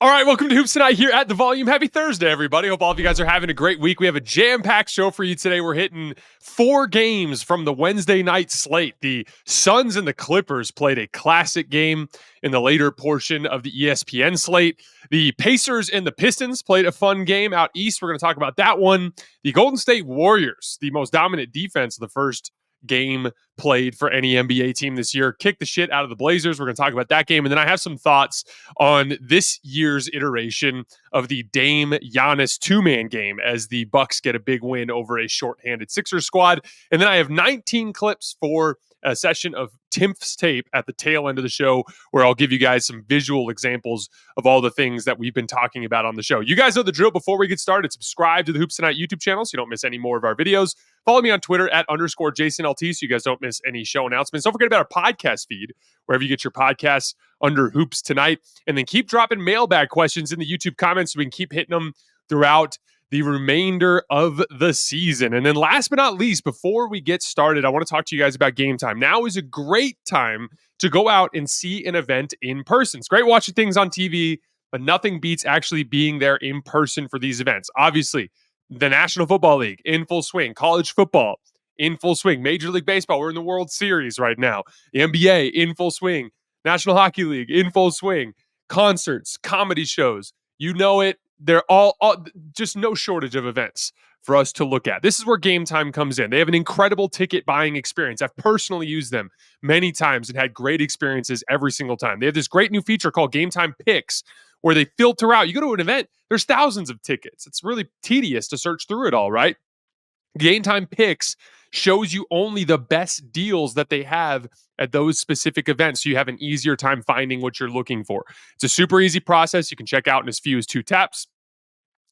All right, welcome to Hoops Tonight here at The Volume. Happy Thursday, everybody. Hope all of you guys are having a great week. We have a jam-packed show for you today. We're hitting 4 games from the Wednesday night slate. The Suns and the Clippers played a classic game in the later portion of the ESPN slate. The Pacers and the Pistons played a fun game out east. We're going to talk about that one. The Golden State Warriors, the most dominant defense of the first game played for any NBA team this year, kicked the shit out of the Blazers. We're going to talk about that game. And then I have some thoughts on this year's iteration of the Dame Giannis two-man game as the Bucks get a big win over a shorthanded Sixers squad. And then I have 19 clips for a session of Timpf's tape at the tail end of the show where I'll give you guys some visual examples of all the things that we've been talking about on the show. You guys know the drill. Before we get started, subscribe to the Hoops Tonight YouTube channel so you don't miss any more of our videos. Follow me on Twitter at _JasonLT so you guys don't miss any show announcements. Don't forget about our podcast feed, wherever you get your podcasts under Hoops Tonight. And then keep dropping mailbag questions in the YouTube comments so we can keep hitting them throughout the remainder of the season. And then last but not least, before we get started, I want to talk to you guys about Game Time. Now is a great time to go out and see an event in person. It's great watching things on TV, but nothing beats actually being there in person for these events. Obviously, the National Football League in full swing, college football in full swing, Major League Baseball, we're in the World Series right now, the NBA in full swing, National Hockey League in full swing, concerts, comedy shows, you know it. They're all just no shortage of events for us to look at. This is where Game Time comes in. They have an incredible ticket buying experience. I've personally used them many times and had great experiences every single time. They have this great new feature called Game Time Picks where they filter out. You go to an event, there's thousands of tickets. It's really tedious to search through it all, right? Game Time Picks shows you only the best deals that they have at those specific events, so you have an easier time finding what you're looking for. It's a super easy process. You can check out in as few as 2 taps.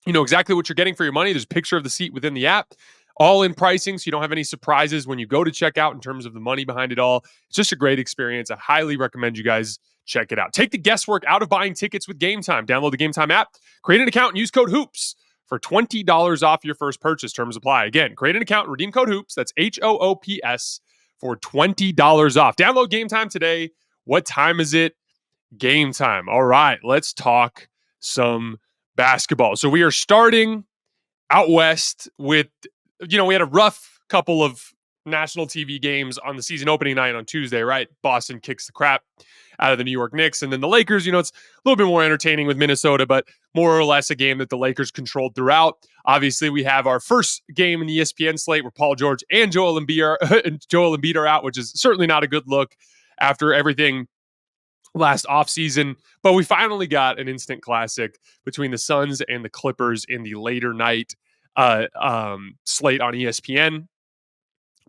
You know exactly what you're getting for your money. There's a picture of the seat within the app, all in pricing, so you don't have any surprises when you go to check out in terms of the money behind it all. It's just a great experience. I highly recommend you guys check it out. Take the guesswork out of buying tickets with Game Time. Download the Game Time app, create an account, and use code HOOPS for $20 off your first purchase. Terms apply. Again, create an account and redeem code HOOPS. That's HOOPS for $20 off. Download Game Time today. What time is it? Game time. All right, let's talk some basketball. So we are starting out west with, we had a rough couple of national TV games on the season opening night on Tuesday, right? Boston kicks the crap out of the New York Knicks. And then the Lakers, it's a little bit more entertaining with Minnesota, but more or less a game that the Lakers controlled throughout. Obviously, we have our first game in the ESPN slate where Paul George and Joel Embiid are out, which is certainly not a good look after everything last offseason. But we finally got an instant classic between the Suns and the Clippers in the later night slate on ESPN.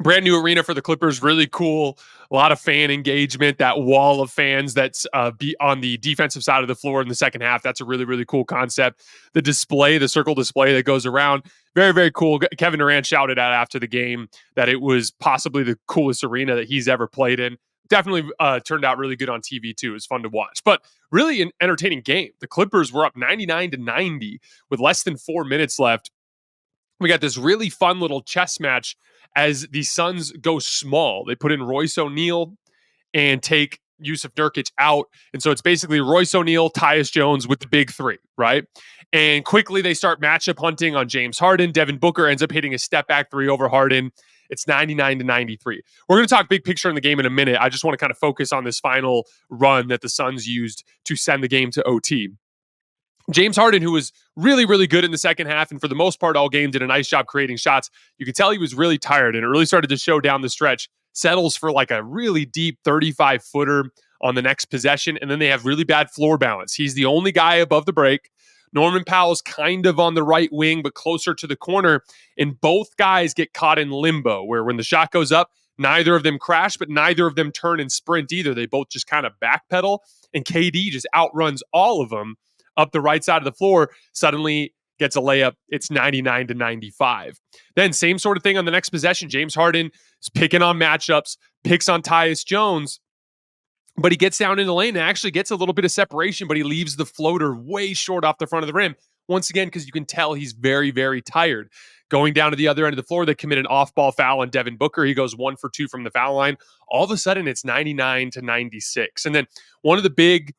Brand new arena for the Clippers, really cool. A lot of fan engagement. That wall of fans that's be on the defensive side of the floor in the second half. That's a really, really cool concept. The display, the circle display that goes around, very, very cool. Kevin Durant shouted out after the game that it was possibly the coolest arena that he's ever played in. Definitely turned out really good on TV too. It was fun to watch, but really an entertaining game. The Clippers were up 99-90 with less than 4 minutes left. We got this really fun little chess match as the Suns go small. They put in Royce O'Neal and take Yusuf Nurkic out. And so it's basically Royce O'Neal, Tyus Jones with the big three, right? And quickly they start matchup hunting on James Harden. Devin Booker ends up hitting a step back three over Harden. It's 99-93. We're going to talk big picture in the game in a minute. I just want to kind of focus on this final run that the Suns used to send the game to OT. James Harden, who was really, really good in the second half, and for the most part all game did a nice job creating shots. You could tell he was really tired, and it really started to show down the stretch. Settles for like a really deep 35-footer on the next possession, and then they have really bad floor balance. He's the only guy above the break. Norman Powell's kind of on the right wing, but closer to the corner, and both guys get caught in limbo, where when the shot goes up, neither of them crash, but neither of them turn and sprint either. They both just kind of backpedal, and KD just outruns all of them up the right side of the floor, suddenly gets a layup. It's 99-95. Then same sort of thing on the next possession. James Harden is picking on matchups, picks on Tyus Jones, but he gets down in the lane and actually gets a little bit of separation, but he leaves the floater way short off the front of the rim. Once again, because you can tell he's very, very tired. Going down to the other end of the floor, they commit an off-ball foul on Devin Booker. He goes 1 for 2 from the foul line. All of a sudden, it's 99-96. And then one of the big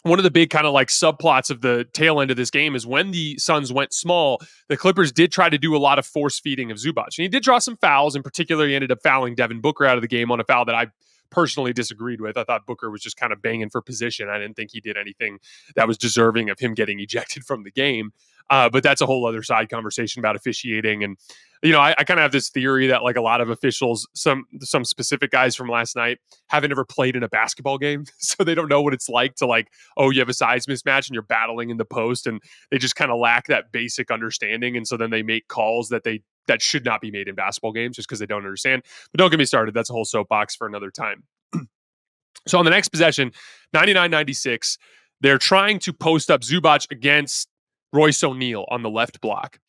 one of the big kind of like subplots of the tail end of this game is when the Suns went small, the Clippers did try to do a lot of force feeding of Zubac. And he did draw some fouls. In particular, he ended up fouling Devin Booker out of the game on a foul that I personally disagreed with. I thought Booker was just kind of banging for position. I didn't think he did anything that was deserving of him getting ejected from the game. But that's a whole other side conversation about officiating. And, I kind of have this theory that like a lot of officials, some specific guys from last night haven't ever played in a basketball game. So they don't know what it's like to like, oh, you have a size mismatch and you're battling in the post, and they just kind of lack that basic understanding. And so then they make calls that should not be made in basketball games just because they don't understand. But don't get me started. That's a whole soapbox for another time. So on the next possession, 99-96, they're trying to post up Zubac against Royce O'Neal on the left block.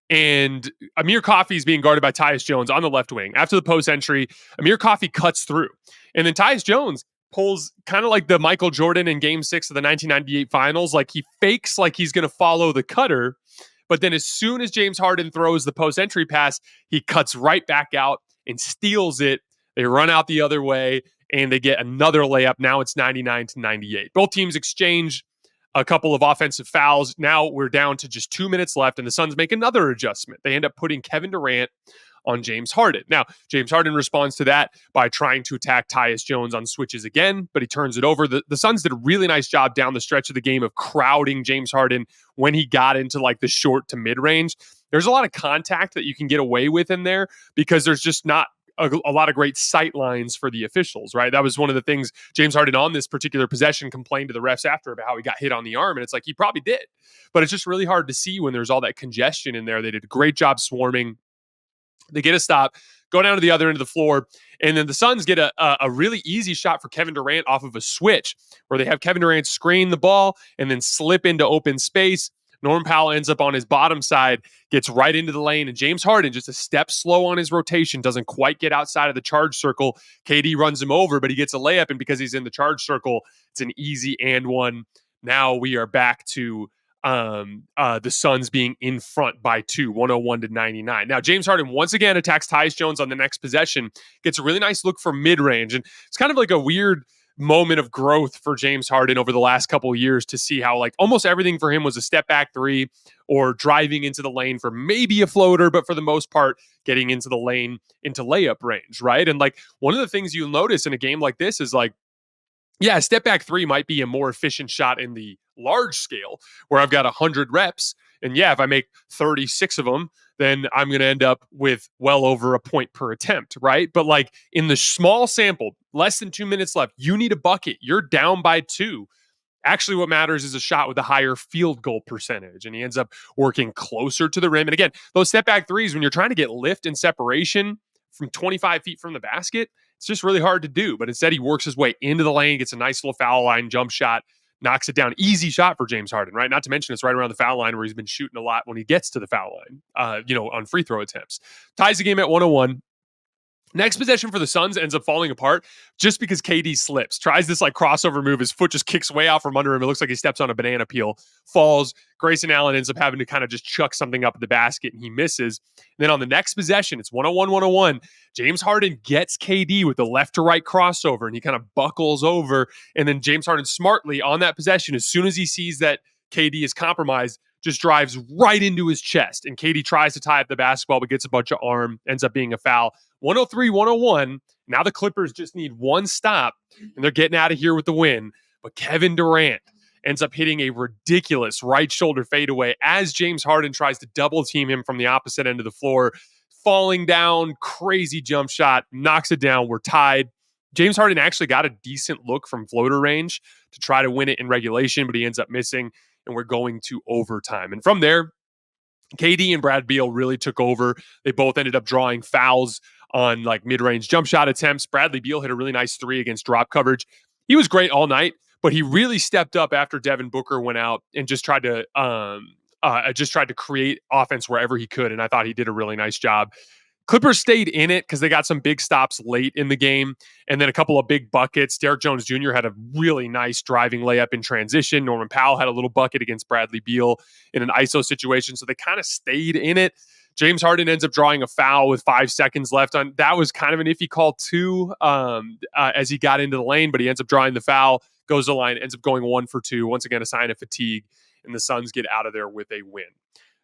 And Amir Coffey is being guarded by Tyus Jones on the left wing. After the post entry, Amir Coffey cuts through. And then Tyus Jones pulls kind of like the Michael Jordan in Game 6 of the 1998 Finals. Like he fakes like he's going to follow the cutter. But then as soon as James Harden throws the post entry pass, he cuts right back out and steals it. They run out the other way and they get another layup. Now it's 99-98. Both teams exchange a couple of offensive fouls. Now we're down to just 2 minutes left, and the Suns make another adjustment. They end up putting Kevin Durant on James Harden. Now, James Harden responds to that by trying to attack Tyus Jones on switches again, but he turns it over. The Suns did a really nice job down the stretch of the game of crowding James Harden when he got into like the short to mid-range. There's a lot of contact that you can get away with in there because there's just not a lot of great sight lines for the officials, right? That was one of the things James Harden on this particular possession complained to the refs after about how he got hit on the arm. And it's like, he probably did, but it's just really hard to see when there's all that congestion in there. They did a great job swarming. They get a stop, go down to the other end of the floor, and then the Suns get a really easy shot for Kevin Durant off of a switch where they have Kevin Durant screen the ball and then slip into open space. Norman Powell ends up on his bottom side, gets right into the lane, and James Harden, just a step slow on his rotation, doesn't quite get outside of the charge circle. KD runs him over, but he gets a layup, and because he's in the charge circle, it's an easy and one. Now we are back to the Suns being in front by 2, 101-99. Now, James Harden once again attacks Tyus Jones on the next possession, gets a really nice look from mid-range, and it's kind of like a weird moment of growth for James Harden over the last couple of years to see how like almost everything for him was a step back three or driving into the lane for maybe a floater, but for the most part, getting into the lane into layup range, right? And like one of the things you'll notice in a game like this is like, yeah, a step back three might be a more efficient shot in the large scale where I've got 100 reps. And yeah, if I make 36 of them, then I'm going to end up with well over a point per attempt, right? But like in the small sample, less than 2 minutes left, you need a bucket. You're down by 2. Actually, what matters is a shot with a higher field goal percentage. And he ends up working closer to the rim. And again, those step back threes, when you're trying to get lift and separation from 25 feet from the basket, it's just really hard to do. But instead, he works his way into the lane, gets a nice little foul line jump shot, knocks it down. Easy shot for James Harden, right? Not to mention it's right around the foul line where he's been shooting a lot when he gets to the foul line, on free throw attempts. Ties the game at 101. Next possession for the Suns ends up falling apart just because KD slips. Tries this like crossover move. His foot just kicks way out from under him. It looks like he steps on a banana peel, falls. Grayson Allen ends up having to kind of just chuck something up at the basket, and he misses. And then on the next possession, it's 101-101. James Harden gets KD with the left to right crossover, and he kind of buckles over. And then James Harden smartly on that possession, as soon as he sees that KD is compromised, just drives right into his chest. And KD tries to tie up the basketball, but gets a bunch of arm, ends up being a foul. 103-101. Now the Clippers just need one stop, and they're getting out of here with the win. But Kevin Durant ends up hitting a ridiculous right shoulder fadeaway as James Harden tries to double team him from the opposite end of the floor. Falling down, crazy jump shot, knocks it down. We're tied. James Harden actually got a decent look from floater range to try to win it in regulation, but he ends up missing, and we're going to overtime. And from there, KD and Brad Beal really took over. They both ended up drawing fouls on like mid-range jump shot attempts. Bradley Beal hit a really nice 3 against drop coverage. He was great all night, but he really stepped up after Devin Booker went out and just tried to create offense wherever he could. And I thought he did a really nice job. Clippers stayed in it because they got some big stops late in the game and then a couple of big buckets. Derrick Jones Jr. had a really nice driving layup in transition. Norman Powell had a little bucket against Bradley Beal in an ISO situation. So they kind of stayed in it. James Harden ends up drawing a foul with 5 seconds left. That was kind of an iffy call too as he got into the lane, but he ends up drawing the foul. goes to the line, ends up going 1 for 2. Once again, a sign of fatigue, and the Suns get out of there with a win.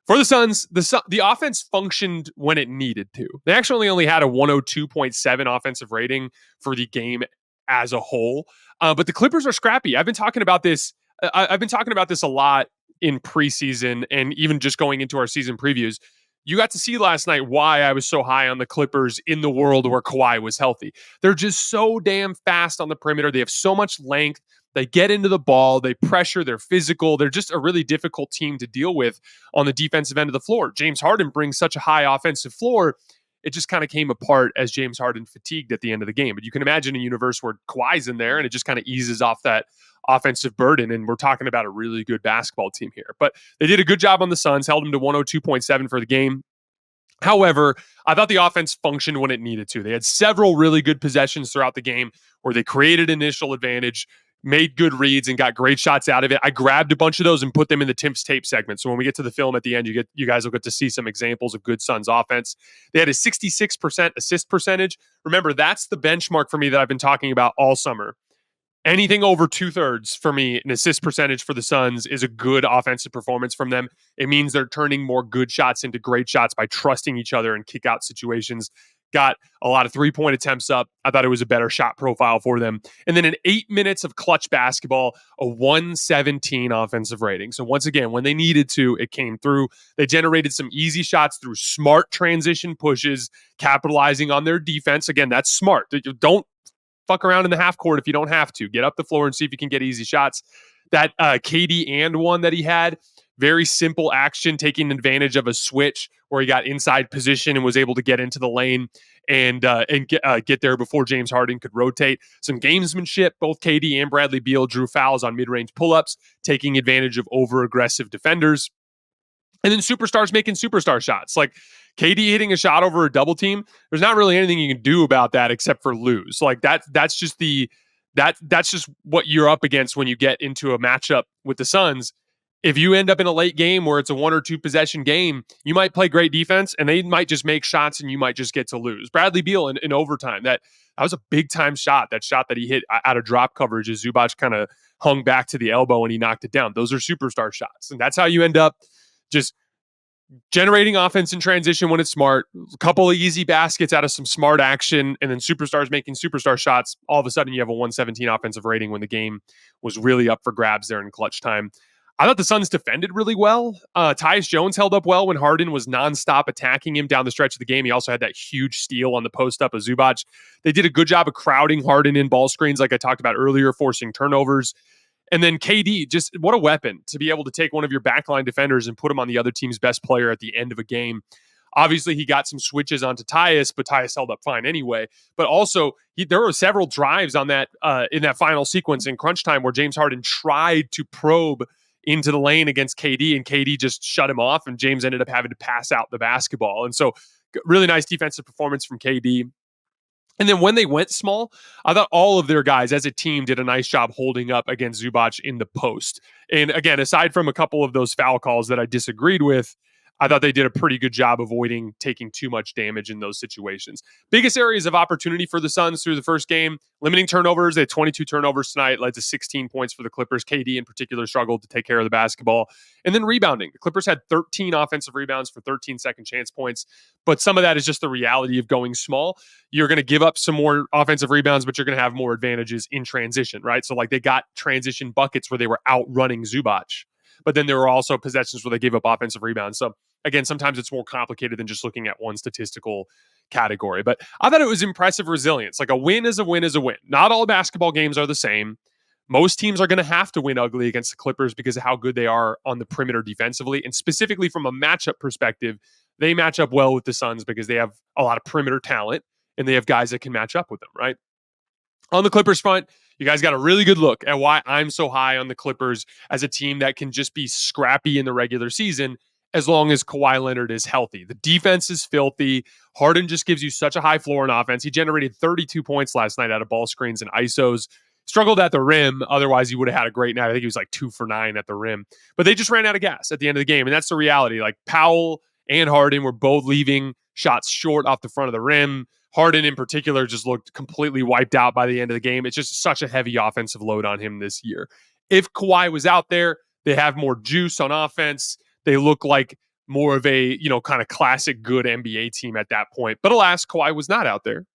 For the Suns, the offense functioned when it needed to. They actually only had a 102.7 offensive rating for the game as a whole. But the Clippers are scrappy. I've been talking about this. I've been talking about this a lot in preseason and even just going into our season previews. You got to see last night why I was so high on the Clippers in the world where Kawhi was healthy. They're just so damn fast on the perimeter. They have so much length. They get into the ball. They pressure. They're physical. They're just a really difficult team to deal with on the defensive end of the floor. James Harden brings such a high offensive floor. It just kind of came apart as James Harden fatigued at the end of the game. But you can imagine a universe where Kawhi's in there and it just kind of eases off that offensive burden. And we're talking about a really good basketball team here. But they did a good job on the Suns, held them to 102.7 for the game. However, I thought the offense functioned when it needed to. They had several really good possessions throughout the game where they created initial advantage, made good reads, and got great shots out of it. I grabbed a bunch of those and put them in the Timpf's tape segment. So when we get to the film at the end, you guys will get to see some examples of good Suns offense. They had a 66% assist percentage. Remember, that's the benchmark for me that I've been talking about all summer. Anything over 2/3 for me, an assist percentage for the Suns is a good offensive performance from them. It means they're turning more good shots into great shots by trusting each other in kick out situations. Got a lot of 3-point attempts up. I thought it was a better shot profile for them. And then in 8 minutes of clutch basketball, a 117 offensive rating. So once again, when they needed to, it came through. They generated some easy shots through smart transition pushes, capitalizing on their defense. Again, that's smart. Don't fuck around in the half court if you don't have to. Get up the floor and see if you can get easy shots. That KD and one that he had, very simple action, taking advantage of a switch where he got inside position and was able to get into the lane and get there before James Harden could rotate. Some gamesmanship. Both KD and Bradley Beal drew fouls on mid-range pull-ups, taking advantage of over-aggressive defenders. And then superstars making superstar shots. Like KD hitting a shot over a double team. There's not really anything you can do about that except for lose. Like that's just what you're up against when you get into a matchup with the Suns. If you end up in a late game where it's a 1 or 2 possession game, you might play great defense and they might just make shots and you might just get to lose. Bradley Beal in overtime, that was a big time shot. That shot that he hit out of drop coverage as Zubac kind of hung back to the elbow and he knocked it down. Those are superstar shots. And that's how you end up just generating offense in transition when it's smart, a couple of easy baskets out of some smart action, and then superstars making superstar shots. All of a sudden, you have a 117 offensive rating when the game was really up for grabs there in clutch time. I thought the Suns defended really well. Tyus Jones held up well when Harden was nonstop attacking him down the stretch of the game. He also had that huge steal on the post-up of Zubac. They did a good job of crowding Harden in ball screens like I talked about earlier, forcing turnovers. And then KD, just what a weapon to be able to take one of your backline defenders and put him on the other team's best player at the end of a game. Obviously, he got some switches onto Tyus, but Tyus held up fine anyway. But also, there were several drives on that in that final sequence in crunch time where James Harden tried to probe into the lane against KD, and KD just shut him off, and James ended up having to pass out the basketball. And so, really nice defensive performance from KD. And then when they went small, I thought all of their guys as a team did a nice job holding up against Zubac in the post. And again, aside from a couple of those foul calls that I disagreed with, I thought they did a pretty good job avoiding taking too much damage in those situations. Biggest areas of opportunity for the Suns through the first game, limiting turnovers. They had 22 turnovers tonight, led to 16 points for the Clippers. KD in particular struggled to take care of the basketball. And then rebounding. The Clippers had 13 offensive rebounds for 13 second chance points. But some of that is just the reality of going small. You're going to give up some more offensive rebounds, but you're going to have more advantages in transition, right? So like they got transition buckets where they were outrunning Zubac. But then there were also possessions where they gave up offensive rebounds. So again, sometimes it's more complicated than just looking at one statistical category. But I thought it was impressive resilience. Like a win is a win is a win. Not all basketball games are the same. Most teams are going to have to win ugly against the Clippers because of how good they are on the perimeter defensively. And specifically from a matchup perspective, they match up well with the Suns because they have a lot of perimeter talent and they have guys that can match up with them, right? On the Clippers front, you guys got a really good look at why I'm so high on the Clippers as a team that can just be scrappy in the regular season as long as Kawhi Leonard is healthy. The defense is filthy. Harden just gives you such a high floor in offense. He generated 32 points last night out of ball screens and ISOs. Struggled at the rim. Otherwise, he would have had a great night. I think he was like 2 for 9 at the rim. But they just ran out of gas at the end of the game. And that's the reality. Like Powell and Harden were both leaving shots short off the front of the rim. Harden in particular just looked completely wiped out by the end of the game. It's just such a heavy offensive load on him this year. If Kawhi was out there, they have more juice on offense. They look like more of a, kind of classic good NBA team at that point. But alas, Kawhi was not out there.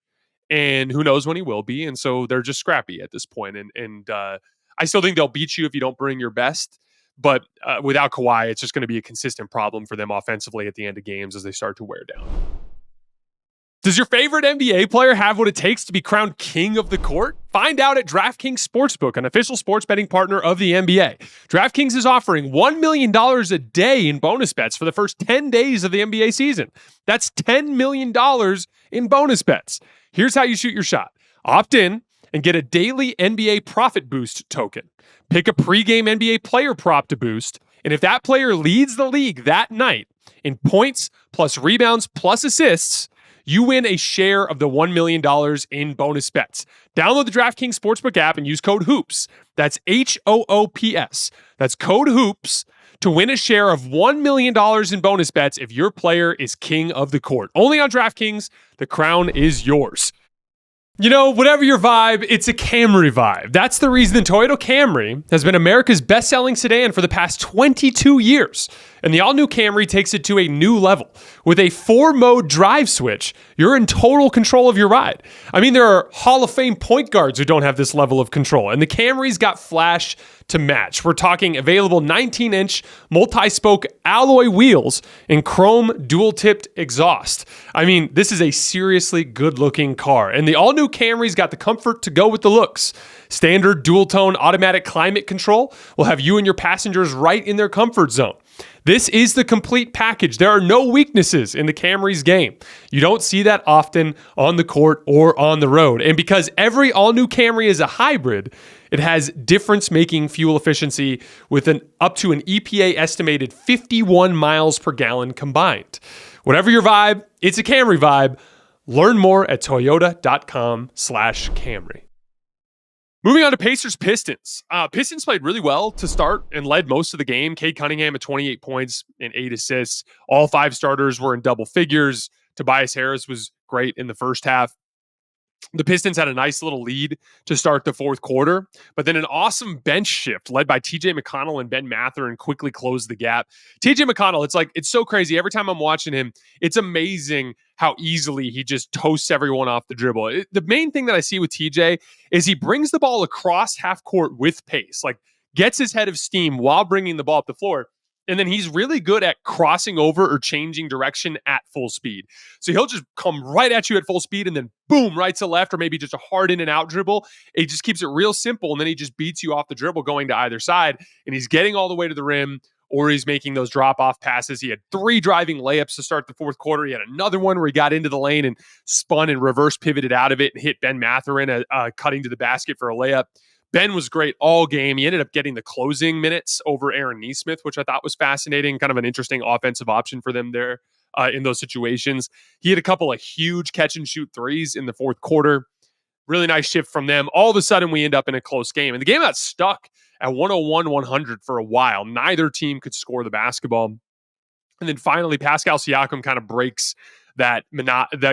And who knows when he will be. And so they're just scrappy at this point. And I still think they'll beat you if you don't bring your best. But without Kawhi, it's just going to be a consistent problem for them offensively at the end of games as they start to wear down. Does your favorite NBA player have what it takes to be crowned king of the court? Find out at DraftKings Sportsbook, an official sports betting partner of the NBA. DraftKings is offering $1 million a day in bonus bets for the first 10 days of the NBA season. That's $10 million in bonus bets. Here's how you shoot your shot. Opt in and get a daily NBA profit boost token. Pick a pregame NBA player prop to boost, and if that player leads the league that night in points plus rebounds plus assists, you win a share of the $1 million in bonus bets. Download the DraftKings Sportsbook app and use code HOOPS. That's HOOPS. That's code HOOPS to win a share of $1 million in bonus bets if your player is king of the court. Only on DraftKings, the crown is yours. Whatever your vibe, it's a Camry vibe. That's the reason the Toyota Camry has been America's best-selling sedan for the past 22 years. And the all-new Camry takes it to a new level. With a 4-mode drive switch, you're in total control of your ride. I mean, there are Hall of Fame point guards who don't have this level of control. And the Camry's got flash to match. We're talking available 19-inch multi-spoke alloy wheels and chrome dual-tipped exhaust. I mean, this is a seriously good-looking car. And the all-new Camry's got the comfort to go with the looks. Standard dual-tone automatic climate control will have you and your passengers right in their comfort zone. This is the complete package. There are no weaknesses in the Camry's game. You don't see that often on the court or on the road. And because every all-new Camry is a hybrid, it has difference-making fuel efficiency with up to an EPA estimated 51 miles per gallon combined. Whatever your vibe, it's a Camry vibe. Learn more at toyota.com/Camry. Moving on to Pacers-Pistons. Pistons played really well to start and led most of the game. Cade Cunningham at 28 points and 8 assists. All 5 starters were in double figures. Tobias Harris was great in the first half. The Pistons had a nice little lead to start the fourth quarter, but then an awesome bench shift led by TJ McConnell and Ben Mathurin quickly closed the gap. TJ McConnell, it's so crazy. Every time I'm watching him, it's amazing how easily he just toasts everyone off the dribble. The main thing that I see with TJ is he brings the ball across half court with pace, like gets his head of steam while bringing the ball up the floor. And then he's really good at crossing over or changing direction at full speed. So he'll just come right at you at full speed and then boom, right to left, or maybe just a hard in and out dribble. He just keeps it real simple. And then he just beats you off the dribble going to either side. And he's getting all the way to the rim, or he's making those drop-off passes. He had 3 driving layups to start the fourth quarter. He had another one where he got into the lane and spun and reverse pivoted out of it and hit Ben Mathurin cutting to the basket for a layup. Ben was great all game. He ended up getting the closing minutes over Aaron Nesmith, which I thought was fascinating, kind of an interesting offensive option for them there in those situations. He had a couple of huge catch-and-shoot threes in the fourth quarter. Really nice shift from them. All of a sudden, we end up in a close game. And the game got stuck at 101-100 for a while. Neither team could score the basketball. And then finally, Pascal Siakam kind of breaks that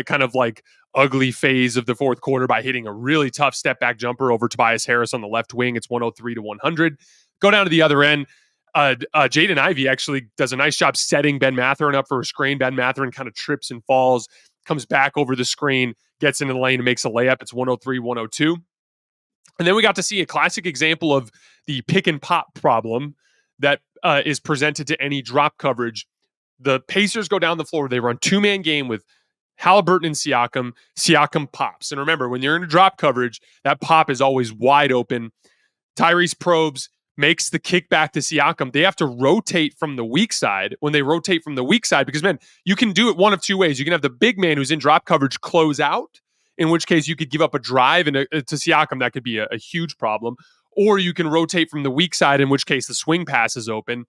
kind of like ugly phase of the fourth quarter by hitting a really tough step back jumper over Tobias Harris on the left wing. It's 103-100. Go down to the other end. Jaden Ivey actually does a nice job setting Ben Mathurin up for a screen. Ben Mathurin kind of trips and falls, comes back over the screen, gets into the lane and makes a layup. It's 103-102. And then we got to see a classic example of the pick and pop problem that is presented to any drop coverage. The Pacers go down the floor. They run 2-man game with Haliburton and Siakam. Siakam pops. And remember, when you're in a drop coverage, that pop is always wide open. Tyrese probes, makes the kick back to Siakam. They have to rotate from the weak side when they rotate from the weak side because, man, you can do it one of two ways. You can have the big man who's in drop coverage close out, in which case you could give up a drive and to Siakam. That could be a huge problem. Or you can rotate from the weak side, in which case the swing pass is open.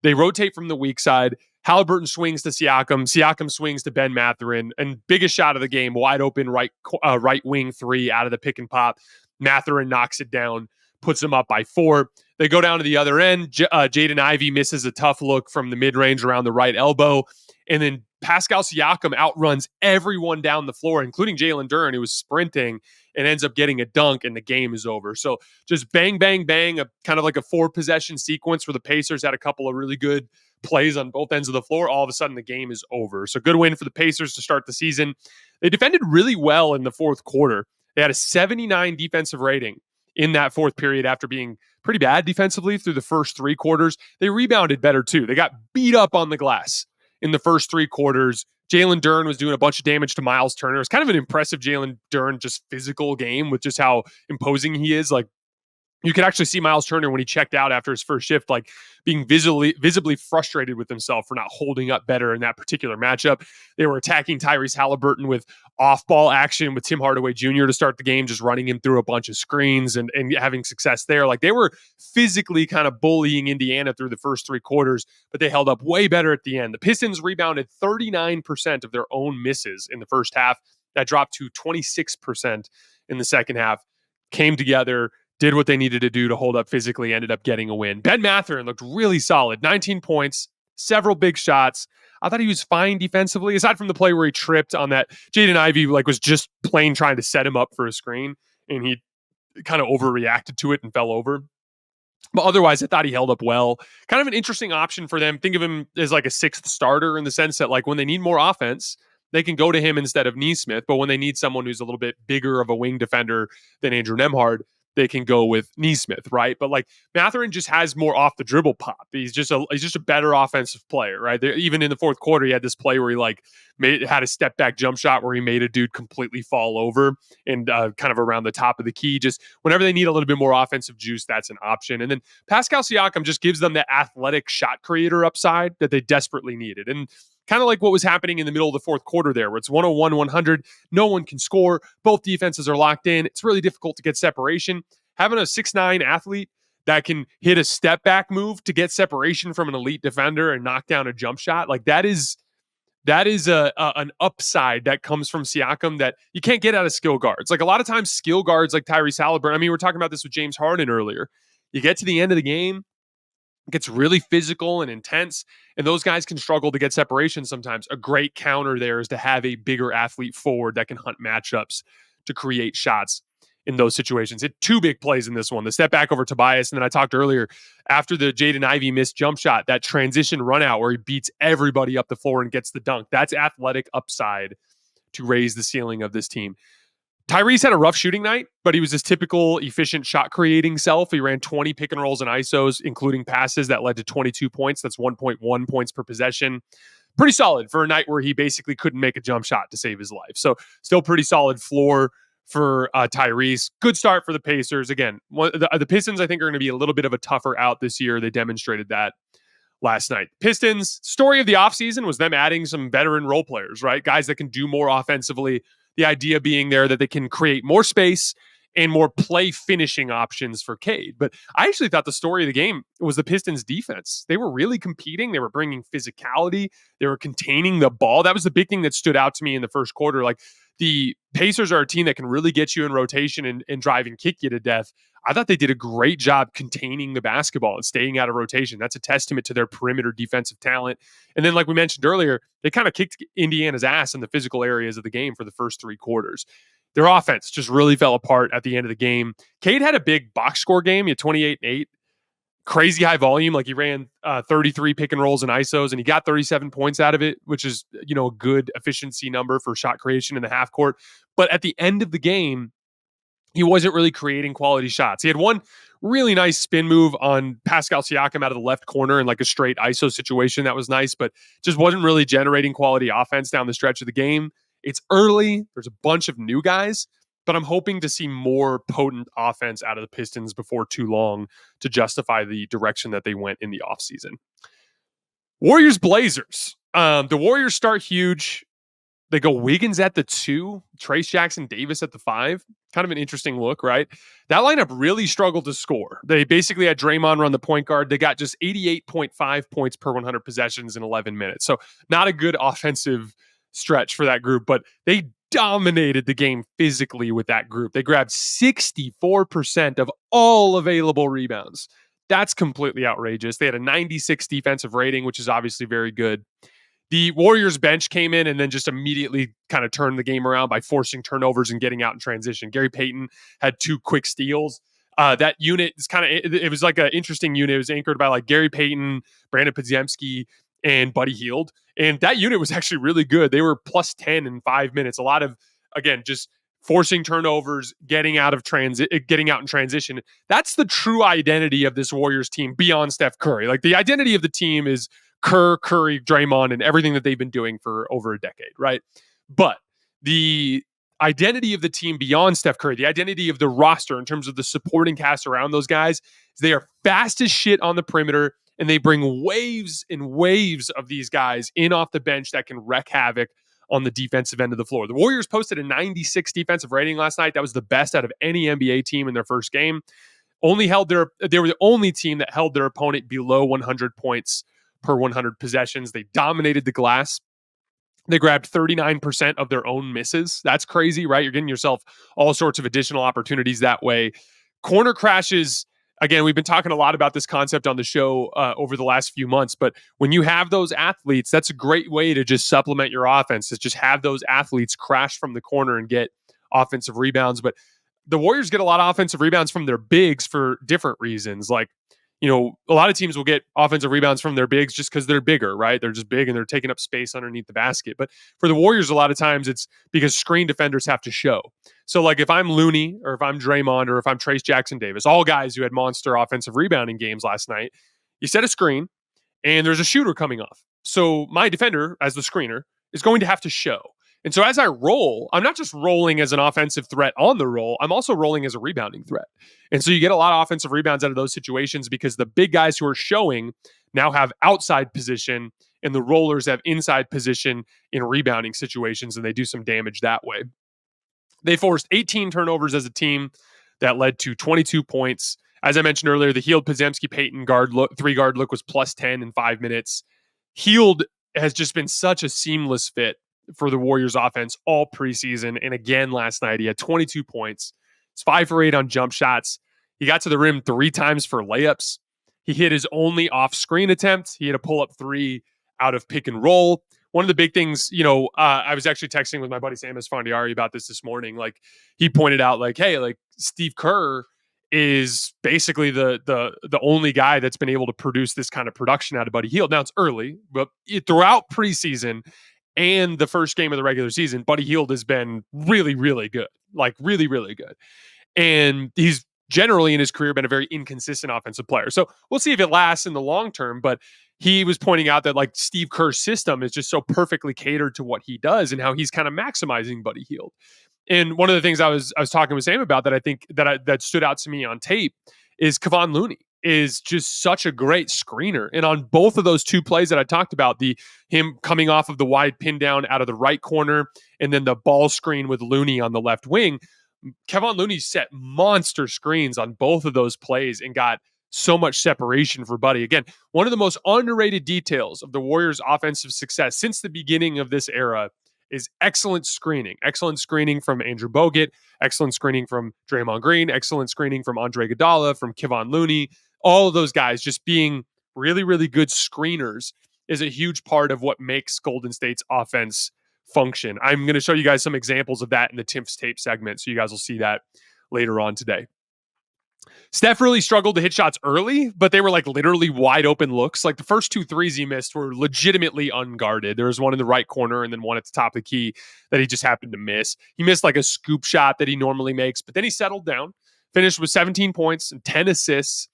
They rotate from the weak side. Haliburton swings to Siakam. Siakam swings to Ben Mathurin. And biggest shot of the game, wide open right wing 3 out of the pick and pop. Mathurin knocks it down, puts them up by 4. They go down to the other end. Jaden Ivey misses a tough look from the mid-range around the right elbow. And then Pascal Siakam outruns everyone down the floor, including Jalen Duren, who was sprinting and ends up getting a dunk, and the game is over. So just bang, bang, bang, a kind of like a 4-possession sequence where the Pacers had a couple of really good plays on both ends of the floor. All of a sudden, the game is over. So good win for the Pacers to start the season. They defended really well in the fourth quarter. They had a 79 defensive rating in that fourth period after being pretty bad defensively through the first 3 quarters. They rebounded better too. They got beat up on the glass in the first 3 quarters. Jalen Duren was doing a bunch of damage to Miles Turner. It's kind of an impressive Jalen Duren just physical game with just how imposing he is. Like, you could actually see Miles Turner when he checked out after his first shift, like being visibly frustrated with himself for not holding up better in that particular matchup. They were attacking Tyrese Haliburton with off-ball action with Tim Hardaway Jr. to start the game, just running him through a bunch of screens and having success there. Like, they were physically kind of bullying Indiana through the first 3 quarters, but they held up way better at the end. The Pistons rebounded 39% of their own misses in the first half. That dropped to 26% in the second half. Came together, did what they needed to do to hold up physically, ended up getting a win. Ben Mathurin looked really solid. 19 points, several big shots. I thought he was fine defensively, aside from the play where he tripped on that. Jaden Ivey was just plain trying to set him up for a screen, and he kind of overreacted to it and fell over. But otherwise, I thought he held up well. Kind of an interesting option for them. Think of him as like a 6th starter in the sense that, like, when they need more offense, they can go to him instead of Nesmith. But when they need someone who's a little bit bigger of a wing defender than Andrew Nembhard, they can go with Nesmith, right? But like, Mathurin just has more off the dribble pop. He's just a better offensive player, right? Even in the fourth quarter, he had this play where he had a step back jump shot where he made a dude completely fall over and kind of around the top of the key. Just whenever they need a little bit more offensive juice, that's an option. And then Pascal Siakam just gives them that athletic shot creator upside that they desperately needed. And kind of like what was happening in the middle of the fourth quarter there, where it's 101-100. No one can score. Both defenses are locked in. It's really difficult to get separation. Having a 6'9" athlete that can hit a step back move to get separation from an elite defender and knock down a jump shot, like that is an upside that comes from Siakam that you can't get out of skill guards. Like, a lot of times skill guards like Tyrese Haliburton, I mean, we're talking about this with James Harden earlier. You get to the end of the game, it gets really physical and intense, and those guys can struggle to get separation sometimes. A great counter there is to have a bigger athlete forward that can hunt matchups to create shots in those situations. It 2 big plays in this one. The step back over Tobias, and then I talked earlier, after the Jaden Ivey missed jump shot, that transition run out where he beats everybody up the floor and gets the dunk. That's athletic upside to raise the ceiling of this team. Tyrese had a rough shooting night, but he was his typical efficient shot creating self. He ran 20 pick and rolls and ISOs, including passes that led to 22 points. That's 1.1 points per possession. Pretty solid for a night where he basically couldn't make a jump shot to save his life. So still pretty solid floor for Tyrese. Good start for the Pacers. Again, the Pistons, I think, are going to be a little bit of a tougher out this year. They demonstrated that last night. Pistons, story of the offseason was them adding some veteran role players, right? Guys that can do more offensively. The idea being there that they can create more space and more play finishing options for Cade. But I actually thought the story of the game was the Pistons defense. They were really competing. They were bringing physicality. They were containing the ball. That was the big thing that stood out to me in the first quarter. Like, the Pacers are a team that can really get you in rotation and drive and kick you to death. I thought they did a great job containing the basketball and staying out of rotation. That's a testament to their perimeter defensive talent. And then, like we mentioned earlier, they kind of kicked Indiana's ass in the physical areas of the game for the first 3 quarters. Their offense just really fell apart at the end of the game. Cade had a big box score game. He had 28 and 8. Crazy high volume. Like, he ran 33 pick and rolls and ISOs, and he got 37 points out of it, which is, a good efficiency number for shot creation in the half court. But at the end of the game, he wasn't really creating quality shots. He had one really nice spin move on Pascal Siakam out of the left corner in like a straight ISO situation. That was nice, but just wasn't really generating quality offense down the stretch of the game. It's early. There's a bunch of new guys, but I'm hoping to see more potent offense out of the Pistons before too long to justify the direction that they went in the offseason. Warriors Blazers. The Warriors start huge. They go Wiggins at the 2, Trace Jackson Davis at the 5. Kind of an interesting look, right? That lineup really struggled to score. They basically had Draymond run the point guard. They got just 88.5 points per 100 possessions in 11 minutes. So not a good offensive stretch for that group, but they dominated the game physically with that group. They grabbed 64% of all available rebounds. That's completely outrageous. They had a 96 defensive rating, which is obviously very good. The Warriors bench came in and then just immediately kind of turned the game around by forcing turnovers and getting out in transition. Gary Payton had 2 quick steals. That unit is it was like an interesting unit. It was anchored by like Gary Payton, Brandon Podziemski, and Buddy Hield. And that unit was actually really good. They were plus 10 in 5 minutes. A lot of, again, just forcing turnovers, getting out in transition. That's the true identity of this Warriors team beyond Steph Curry. Like the identity of the team is Curry, Draymond, and everything that they've been doing for over a decade, right? But the identity of the team beyond Steph Curry, the identity of the roster in terms of the supporting cast around those guys, is they are fast as shit on the perimeter, and they bring waves and waves of these guys in off the bench that can wreak havoc on the defensive end of the floor. The Warriors posted a 96 defensive rating last night. That was the best out of any NBA team in their first game. They were the only team that held their opponent below 100 points per 100 possessions. They dominated the glass. They grabbed 39% of their own misses. That's crazy, right? You're getting yourself all sorts of additional opportunities that way. Corner crashes, again, we've been talking a lot about this concept on the show over the last few months, but when you have those athletes, that's a great way to just supplement your offense, is just have those athletes crash from the corner and get offensive rebounds. But the Warriors get a lot of offensive rebounds from their bigs for different reasons. Like, a lot of teams will get offensive rebounds from their bigs just because they're bigger, right? They're just big and they're taking up space underneath the basket. But for the Warriors, a lot of times it's because screen defenders have to show. So like if I'm Looney or if I'm Draymond or if I'm Trace Jackson Davis, all guys who had monster offensive rebounding games last night, you set a screen and there's a shooter coming off. So my defender, as the screener, is going to have to show. And so as I roll, I'm not just rolling as an offensive threat on the roll, I'm also rolling as a rebounding threat. And so you get a lot of offensive rebounds out of those situations because the big guys who are showing now have outside position and the rollers have inside position in rebounding situations, and they do some damage that way. They forced 18 turnovers as a team that led to 22 points. As I mentioned earlier, the Hield Podziemski Payton three guard look was plus 10 in 5 minutes. Hield has just been such a seamless fit for the Warriors offense all preseason. And again, last night, he had 22 points. It's 5 for 8 on jump shots. He got to the rim 3 times for layups. He hit his only off-screen attempt. He had a pull-up 3 out of pick and roll. One of the big things, I was actually texting with my buddy Sam Esfandiari about this morning. Like, he pointed out, like, hey, like Steve Kerr is basically the only guy that's been able to produce this kind of production out of Buddy Hield. Now it's early, but throughout preseason and the first game of the regular season, Buddy Hield has been really, really good. Like really, really good. And he's generally in his career been a very inconsistent offensive player. So we'll see if it lasts in the long term. But he was pointing out that like Steve Kerr's system is just so perfectly catered to what he does and how he's kind of maximizing Buddy Hield. And one of the things I was talking with Sam about that I think that stood out to me on tape is Kevon Looney is just such a great screener. And on both of those 2 plays that I talked about, him coming off of the wide pin down out of the right corner and then the ball screen with Looney on the left wing, Kevon Looney set monster screens on both of those plays and got so much separation for Buddy. Again, one of the most underrated details of the Warriors' offensive success since the beginning of this era is excellent screening. Excellent screening from Andrew Bogut, excellent screening from Draymond Green, excellent screening from Andre Iguodala, from Kevon Looney. All of those guys just being really, really good screeners is a huge part of what makes Golden State's offense function. I'm going to show you guys some examples of that in the Timpf's tape segment, so you guys will see that later on today. Steph really struggled to hit shots early, but they were like literally wide open looks. Like the first 2 threes he missed were legitimately unguarded. There was one in the right corner and then one at the top of the key that he just happened to miss. He missed like a scoop shot that he normally makes, but then he settled down, finished with 17 points and 10 assists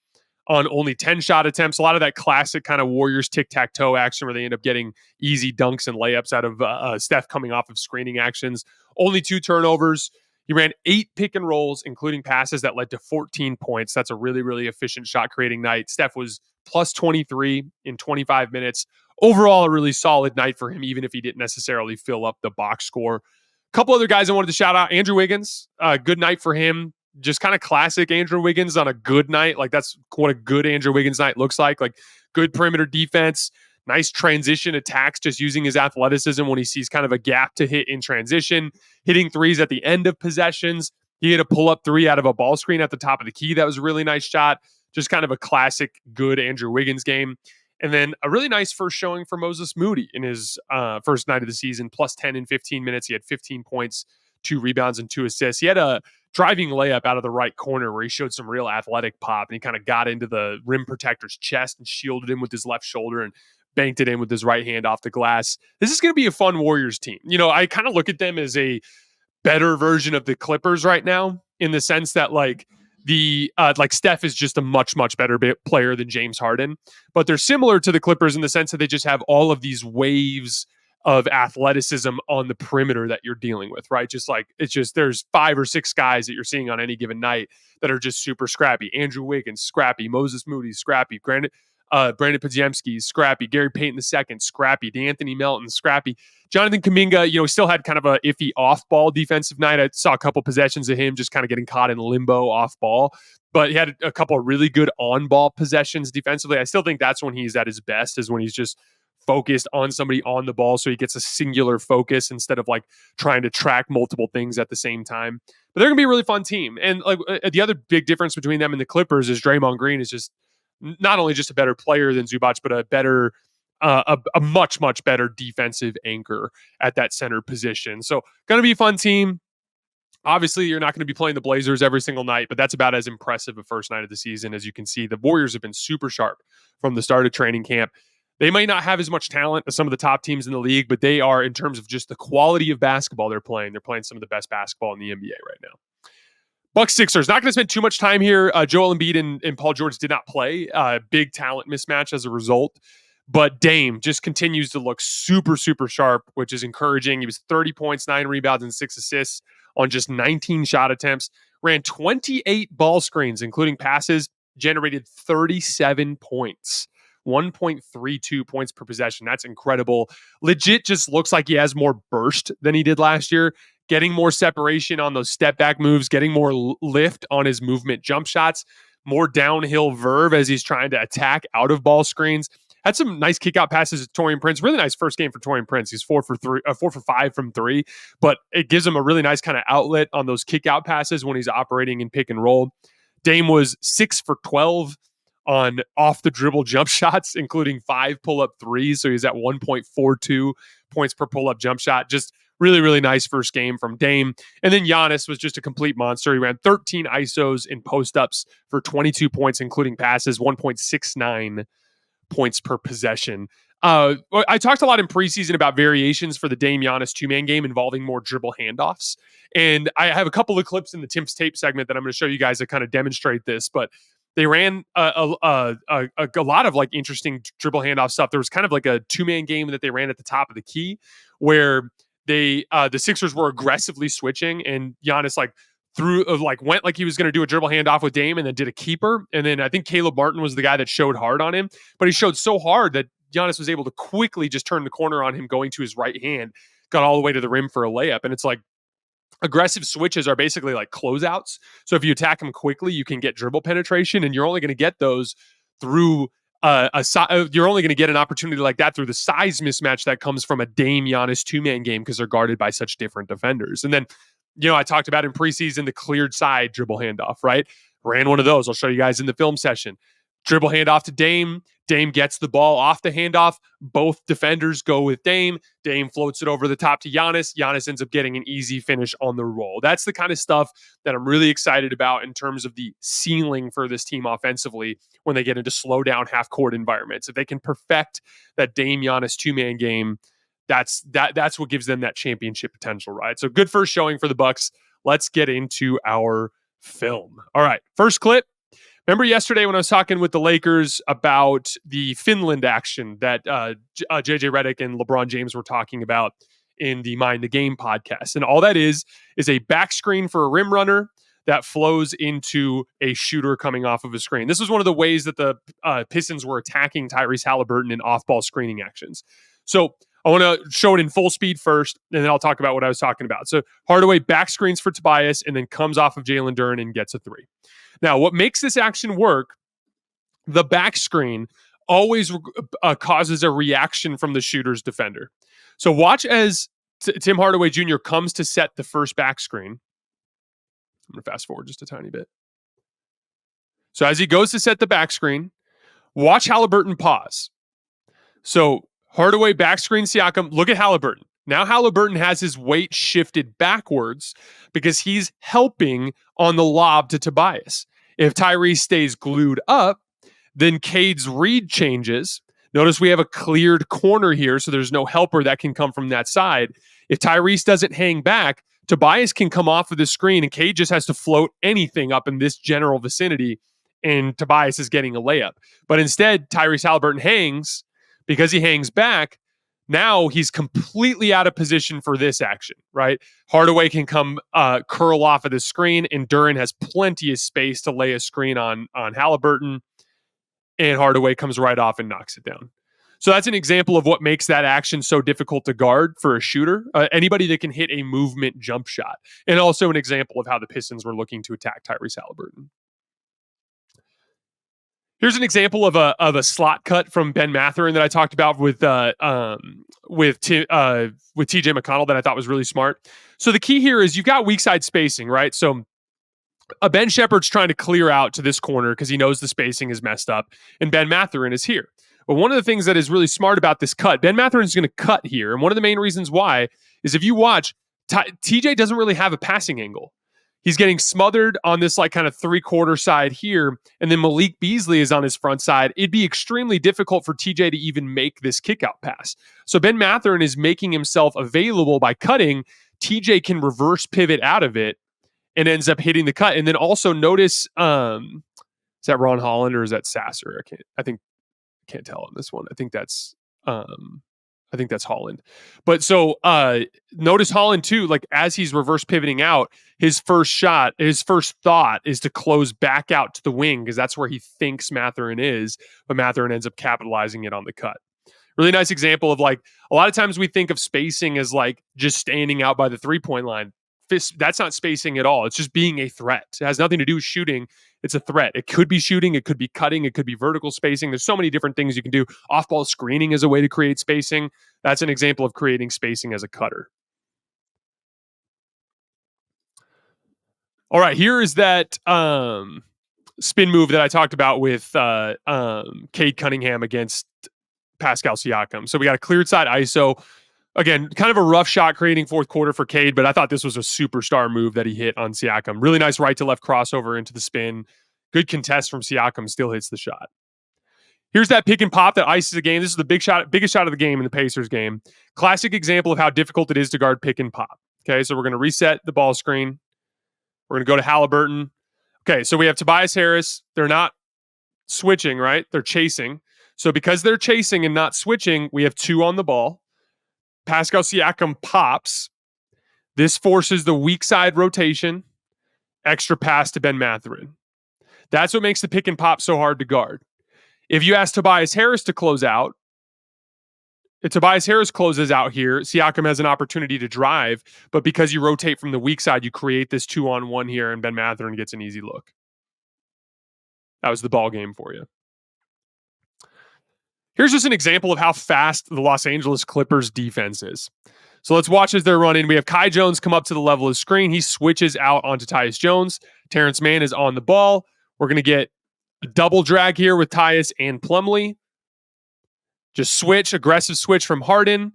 on only 10 shot attempts. A lot of that classic kind of Warriors tic-tac-toe action where they end up getting easy dunks and layups out of Steph coming off of screening actions. Only 2 turnovers. He ran 8 pick and rolls, including passes that led to 14 points. That's a really, really efficient shot creating night. Steph was plus 23 in 25 minutes. Overall, a really solid night for him, even if he didn't necessarily fill up the box score. A couple other guys I wanted to shout out. Andrew Wiggins, good night for him. Just kind of classic Andrew Wiggins on a good night. Like that's what a good Andrew Wiggins night looks like. Like good perimeter defense, nice transition attacks, just using his athleticism when he sees kind of a gap to hit in transition, hitting threes at the end of possessions. He had a pull-up 3 out of a ball screen at the top of the key. That was a really nice shot. Just kind of a classic good Andrew Wiggins game. And then a really nice first showing for Moses Moody in his first night of the season, plus 10 in 15 minutes. He had 15 points, 2 rebounds, and 2 assists. He had a driving layup out of the right corner where he showed some real athletic pop, and he kind of got into the rim protector's chest and shielded him with his left shoulder and banked it in with his right hand off the glass. This is going to be a fun Warriors team. I kind of look at them as a better version of the Clippers right now, in the sense that like Steph is just a much, much better player than James Harden, but they're similar to the Clippers in the sense that they just have all of these waves of athleticism on the perimeter that you're dealing with, right? There's 5 or 6 guys that you're seeing on any given night that are just super scrappy. Andrew Wiggins, scrappy. Moses Moody, scrappy. Brandon Podziemski, scrappy. Gary Payton II, scrappy. D'Anthony Melton, scrappy. Jonathan Kuminga, still had kind of a iffy off-ball defensive night. I saw a couple possessions of him just kind of getting caught in limbo off-ball, but he had a couple of really good on-ball possessions defensively. I still think that's when he's at his best, is when he's just focused on somebody on the ball, so he gets a singular focus instead of trying to track multiple things at the same time. But they're going to be a really fun team. And the other big difference between them and the Clippers is Draymond Green is just not only just a better player than Zubac, but a much, much better defensive anchor at that center position. So going to be a fun team. Obviously, you're not going to be playing the Blazers every single night, but that's about as impressive a first night of the season as you can see. The Warriors have been super sharp from the start of training camp. They might not have as much talent as some of the top teams in the league, but they are, in terms of just the quality of basketball they're playing some of the best basketball in the NBA right now. Bucks Sixers, not going to spend too much time here. Joel Embiid and Paul George did not play. Big talent mismatch as a result. But Dame just continues to look super, super sharp, which is encouraging. He was 30 points, 9 rebounds, and 6 assists on just 19 shot attempts. Ran 28 ball screens, including passes, generated 37 points. 1.32 points per possession. That's incredible. Legit just looks like he has more burst than he did last year. Getting more separation on those step back moves, getting more lift on his movement jump shots, more downhill verve as he's trying to attack out of ball screens. Had some nice kick out passes to Taurean Prince. Really nice first game for Taurean Prince. He's 4 for 5 from 3, but it gives him a really nice kind of outlet on those kick out passes when he's operating in pick and roll. Dame was 6 for 12 on off the dribble jump shots, including 5 pull-up threes. So he's at 1.42 points per pull-up jump shot. Just really, really nice first game from Dame. And then Giannis was just a complete monster. He ran 13 ISOs in post-ups for 22 points, including passes, 1.69 points per possession. I talked a lot in preseason about variations for the Dame Giannis two-man game involving more dribble handoffs. And I have a couple of clips in the Timpf's tape segment that I'm going to show you guys that kind of demonstrate this. But they ran a lot of interesting dribble handoff stuff. There was kind of like a two-man game that they ran at the top of the key where the Sixers were aggressively switching, and Giannis went like he was going to do a dribble handoff with Dame and then did a keeper. And then I think Caleb Martin was the guy that showed hard on him, but he showed so hard that Giannis was able to quickly just turn the corner on him going to his right hand, got all the way to the rim for a layup. And it's like, aggressive switches are basically like closeouts. So if you attack them quickly, you can get dribble penetration, and you're only going to get those through you're only going to get an opportunity like that through the size mismatch that comes from a Dame Giannis two-man game because they're guarded by such different defenders. And then, I talked about in preseason the cleared side dribble handoff, right? Ran one of those. I'll show you guys in the film session. Dribble handoff to Dame. Dame gets the ball off the handoff. Both defenders go with Dame. Dame floats it over the top to Giannis. Giannis ends up getting an easy finish on the roll. That's the kind of stuff that I'm really excited about in terms of the ceiling for this team offensively when they get into slow down half-court environments. If they can perfect that Dame Giannis two-man game, that's what gives them that championship potential, right? So good first showing for the Bucks. Let's get into our film. All right, first clip. Remember yesterday when I was talking with the Lakers about the Finland action that JJ Redick and LeBron James were talking about in the Mind the Game podcast? And all that is a back screen for a rim runner that flows into a shooter coming off of a screen. This is one of the ways that the Pistons were attacking Tyrese Haliburton in off-ball screening actions. So I want to show it in full speed first, and then I'll talk about what I was talking about. So Hardaway back screens for Tobias and then comes off of Jalen Duren and gets a three. Now, what makes this action work, the back screen always causes a reaction from the shooter's defender. So watch as Tim Hardaway Jr. comes to set the first back screen. I'm going to fast forward just a tiny bit. So as he goes to set the back screen, watch Haliburton pause. So Hardaway back screen Siakam. Look at Haliburton. Now Haliburton has his weight shifted backwards because he's helping on the lob to Tobias. If Tyrese stays glued up, then Cade's read changes. Notice we have a cleared corner here, so there's no helper that can come from that side. If Tyrese doesn't hang back, Tobias can come off of the screen, and Cade just has to float anything up in this general vicinity, and Tobias is getting a layup. But instead, Tyrese Haliburton hangs. Because he hangs back, now he's completely out of position for this action, right? Hardaway can come curl off of the screen, and Durant has plenty of space to lay a screen on Haliburton, and Hardaway comes right off and knocks it down. So that's an example of what makes that action so difficult to guard for a shooter. Anybody that can hit a movement jump shot. And also an example of how the Pistons were looking to attack Tyrese Haliburton. Here's an example of a slot cut from Ben Mathurin that I talked about with TJ McConnell that I thought was really smart. So the key here is you've got weak side spacing, right? So Ben Shepherd's trying to clear out to this corner because he knows the spacing is messed up, and Ben Mathurin is here. But one of the things that is really smart about this cut, Ben Mathurin is going to cut here, and one of the main reasons why is if you watch, TJ doesn't really have a passing angle. He's getting smothered on this like kind of 3/4 side here, and then Malik Beasley is on his front side. It'd be extremely difficult for TJ to even make this kickout pass. So Ben Mathurin is making himself available by cutting. TJ can reverse pivot out of it and ends up hitting the cut. And then also notice, is that Ron Holland or is that Sasser? I can't tell on this one. I think that's Holland. But so notice Holland too, like as he's reverse pivoting out, his first thought is to close back out to the wing because that's where he thinks Mathurin is, but Mathurin ends up capitalizing it on the cut. Really nice example of like, a lot of times we think of spacing as like just standing out by the 3-point line. That's not spacing at all. It's just being a threat. It has nothing to do with shooting. It's a threat. It could be shooting. It could be cutting. It could be vertical spacing. There's so many different things you can do. Off-ball screening is a way to create spacing. That's an example of creating spacing as a cutter. All right, here is that spin move that I talked about with Cade Cunningham against Pascal Siakam. So we got a cleared side ISO. Again, kind of a rough shot creating fourth quarter for Cade, but I thought this was a superstar move that he hit on Siakam. Really nice right to left crossover into the spin. Good contest from Siakam, still hits the shot. Here's that pick and pop that ices the game. This is the biggest shot of the game in the Pacers game. Classic example of how difficult it is to guard pick and pop. Okay, so we're going to reset the ball screen. We're going to go to Haliburton. Okay, so we have Tobias Harris. They're not switching, right? They're chasing. So because they're chasing and not switching, we have 2 on the ball. Pascal Siakam pops. This forces the weak side rotation. Extra pass to Ben Mathurin. That's what makes the pick and pop so hard to guard. If you ask Tobias Harris to close out, if Tobias Harris closes out here, Siakam has an opportunity to drive, but because you rotate from the weak side, you create this 2-on-1 here, and Ben Mathurin gets an easy look. That was the ball game for you. Here's just an example of how fast the Los Angeles Clippers defense is. So let's watch as they're running. We have Kai Jones come up to the level of the screen. He switches out onto Tyus Jones. Terrence Mann is on the ball. We're going to get a double drag here with Tyus and Plumlee. Just aggressive switch from Harden.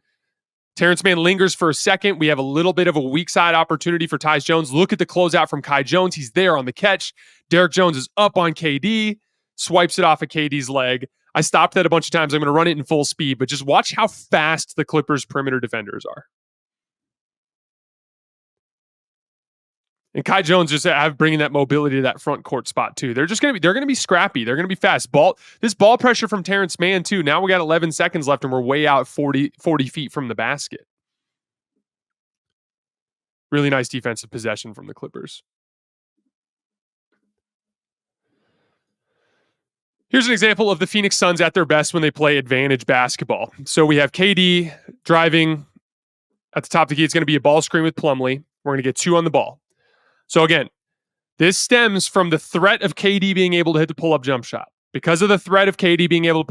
Terrence Mann lingers for a second. We have a little bit of a weak side opportunity for Tyus Jones. Look at the closeout from Kai Jones. He's there on the catch. Derek Jones is up on KD. Swipes it off of KD's leg. I stopped that a bunch of times. I'm going to run it in full speed, but just watch how fast the Clippers perimeter defenders are. And Kai Jones just bringing that mobility to that front court spot too. They're going to be scrappy. They're going to be fast. This ball pressure from Terrence Mann too. Now we got 11 seconds left and we're way out 40 feet from the basket. Really nice defensive possession from the Clippers. Here's an example of the Phoenix Suns at their best when they play advantage basketball. So we have KD driving at the top of the key. It's going to be a ball screen with Plumlee. We're going to get 2 on the ball. So again, this stems from the threat of KD being able to hit the pull-up jump shot. Because of the threat of KD being able to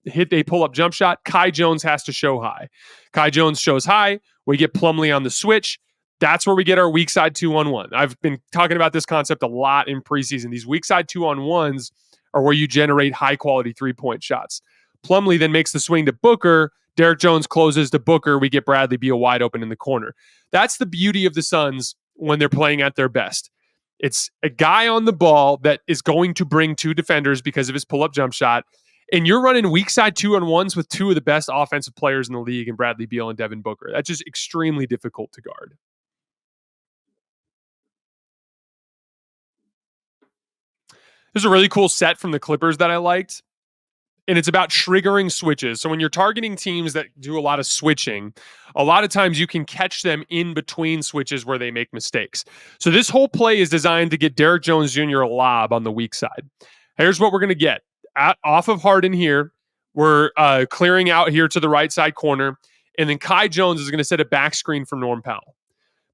hit a pull-up jump shot, Kai Jones has to show high. Kai Jones shows high. We get Plumlee on the switch. That's where we get our weak side 2-on-1. I've been talking about this concept a lot in preseason. These weak side 2-on-1s are where you generate high-quality 3-point shots. Plumlee then makes the swing to Booker. Derrick Jones closes to Booker. We get Bradley Beal wide open in the corner. That's the beauty of the Suns when they're playing at their best. It's a guy on the ball that is going to bring two defenders because of his pull-up jump shot. And you're running weak side 2-on-1s with two of the best offensive players in the league in Bradley Beal and Devin Booker. That's just extremely difficult to guard. There's a really cool set from the Clippers that I liked, and it's about triggering switches. So when you're targeting teams that do a lot of switching, a lot of times you can catch them in between switches where they make mistakes. So this whole play is designed to get Derrick Jones Jr. a lob on the weak side. Here's what we're going to get. Off of Harden here, we're clearing out here to the right side corner, and then Kai Jones is going to set a back screen from Norm Powell.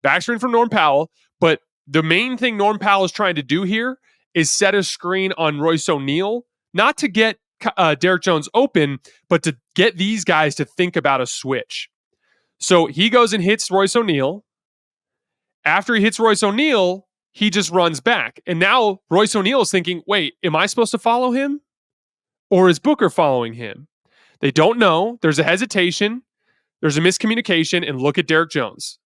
Back screen from Norm Powell, but the main thing Norm Powell is trying to do here is set a screen on Royce O'Neal, not to get Derrick Jones open, but to get these guys to think about a switch. So he goes and hits Royce O'Neal. After he hits Royce O'Neal, he just runs back. And now Royce O'Neal is thinking, wait, am I supposed to follow him? Or is Booker following him? They don't know. There's a hesitation. There's a miscommunication. And look at Derrick Jones.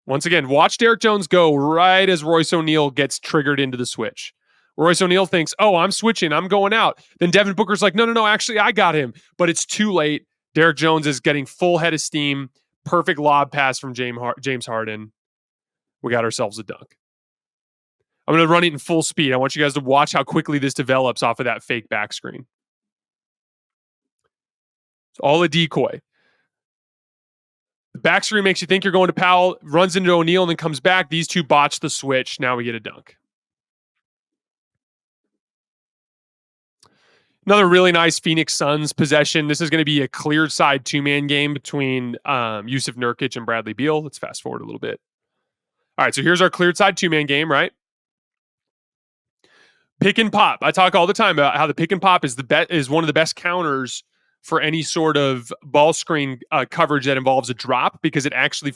Once again, watch Derrick Jones go right as Royce O'Neal gets triggered into the switch. Royce O'Neal thinks, oh, I'm switching. I'm going out. Then Devin Booker's like, no, actually, I got him. But it's too late. Derrick Jones is getting full head of steam. Perfect lob pass from James Harden. We got ourselves a dunk. I'm going to run it in full speed. I want you guys to watch how quickly this develops off of that fake back screen. It's all a decoy. The back screen makes you think you're going to Powell, runs into O'Neal, and then comes back. These two botch the switch. Now we get a dunk. Another really nice Phoenix Suns possession. This is going to be a cleared side two-man game between Yusuf Nurkic and Bradley Beal. Let's fast forward a little bit. All right, so here's our cleared side two-man game, right? Pick and pop. I talk all the time about how the pick and pop is one of the best counters for any sort of ball screen coverage that involves a drop, because it actually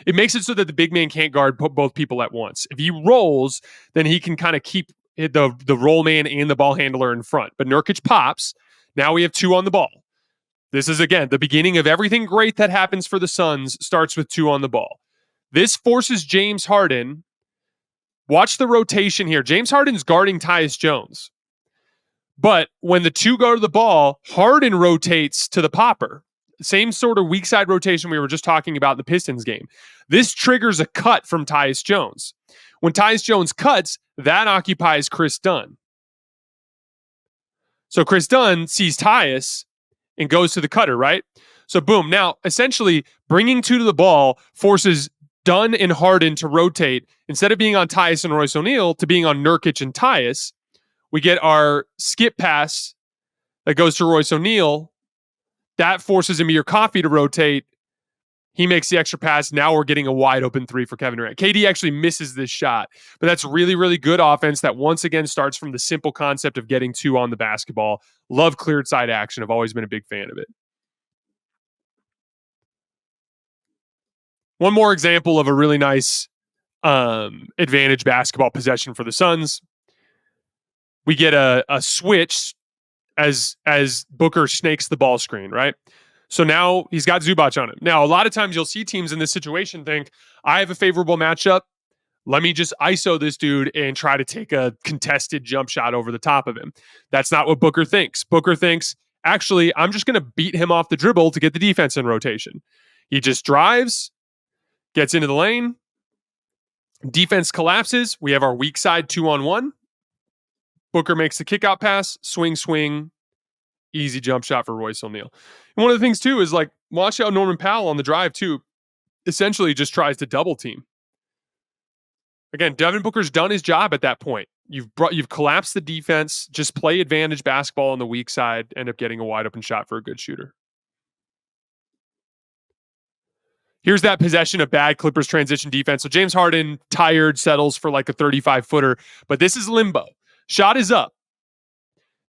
makes it so that the big man can't guard both people at once. If he rolls, then he can kind of keep the roll man and the ball handler in front. But Nurkic pops. Now we have two on the ball. This is, again, the beginning of everything great that happens for the Suns starts with two on the ball. This forces James Harden. Watch the rotation here. James Harden's guarding Tyus Jones. But when the two go to the ball, Harden rotates to the popper. Same sort of weak side rotation we were just talking about in the Pistons game. This triggers a cut from Tyus Jones. When Tyus Jones cuts, that occupies Chris Dunn. So Chris Dunn sees Tyus and goes to the cutter, right? So boom. Now, essentially, bringing two to the ball forces Dunn and Harden to rotate. Instead of being on Tyus and Royce O'Neal to being on Nurkic and Tyus. We get our skip pass that goes to Royce O'Neal. That forces Amir Coffey to rotate. He makes the extra pass. Now we're getting a wide open three for Kevin Durant. KD actually misses this shot, but that's really, really good offense that once again starts from the simple concept of getting two on the basketball. Love cleared side action. I've always been a big fan of it. One more example of a really nice advantage basketball possession for the Suns. We get a switch as Booker snakes the ball screen, right? So now he's got Zubac on him. Now, a lot of times you'll see teams in this situation think, I have a favorable matchup. Let me just ISO this dude and try to take a contested jump shot over the top of him. That's not what Booker thinks. Booker thinks, actually, I'm just going to beat him off the dribble to get the defense in rotation. He just drives, gets into the lane. Defense collapses. We have our weak side 2-on-1. Booker makes the kick-out pass, swing, easy jump shot for Royce O'Neal. And one of the things, too, is like, watch how Norman Powell on the drive, too, essentially just tries to double team. Again, Devin Booker's done his job at that point. You've collapsed the defense, just play advantage basketball on the weak side, end up getting a wide open shot for a good shooter. Here's that possession of bad Clippers transition defense. So James Harden, tired, settles for like a 35-footer, but this is limbo. Shot is up.